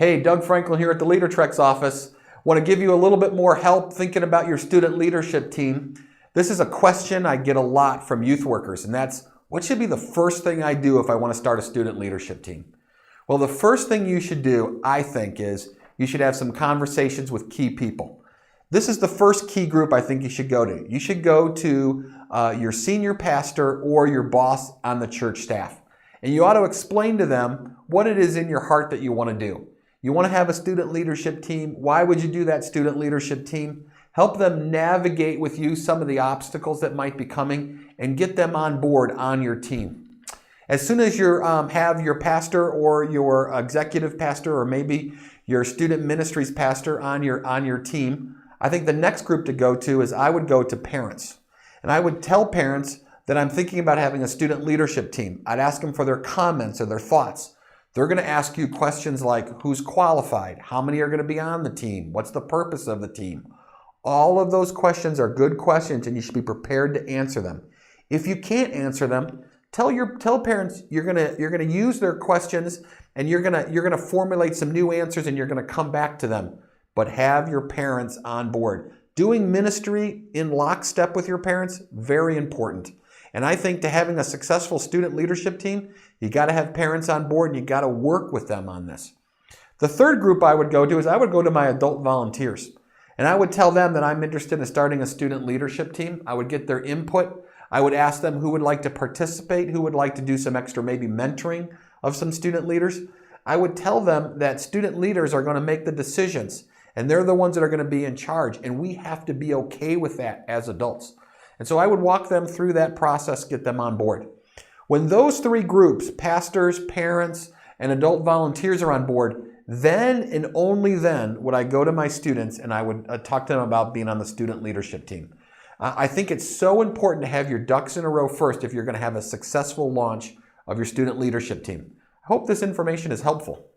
Hey, Doug Franklin here at the LeaderTrex office. Want to give you a little bit more help thinking about your student leadership team. This is a question I get a lot from youth workers, and that's, what should be the first thing I do if I want to start a student leadership team? Well, the first thing you should do, I think, is you should have some conversations with key people. This is the first key group I think you should go to. You should go to your senior pastor or your boss on the church staff. And you ought to explain to them what it is in your heart that you want to do. You want to have a student leadership team. Why would you do that student leadership team? Help them navigate with you some of the obstacles that might be coming and get them on board on your team. As soon as you have your pastor or your executive pastor or maybe your student ministries pastor on your team, I think the next group to go to is I would go to parents. And I would tell parents that I'm thinking about having a student leadership team. I'd ask them for their comments or their thoughts. They're going to ask you questions like, who's qualified? How many are going to be on the team? What's the purpose of the team? All of those questions are good questions and you should be prepared to answer them. If you can't answer them, tell parents you're going to use their questions and you're going to formulate some new answers and you're going to come back to them. But have your parents on board. Doing ministry in lockstep with your parents, very important. And I think to having a successful student leadership team, you got to have parents on board and you got to work with them on this. The third group I would go to is I would go to my adult volunteers. And I would tell them that I'm interested in starting a student leadership team. I would get their input. I would ask them who would like to participate, who would like to do some extra maybe mentoring of some student leaders. I would tell them that student leaders are going to make the decisions and they're the ones that are going to be in charge. And we have to be okay with that as adults. And so I would walk them through that process, get them on board. When those three groups, pastors, parents, and adult volunteers are on board, then and only then would I go to my students and I would talk to them about being on the student leadership team. I think it's so important to have your ducks in a row first if you're going to have a successful launch of your student leadership team. I hope this information is helpful.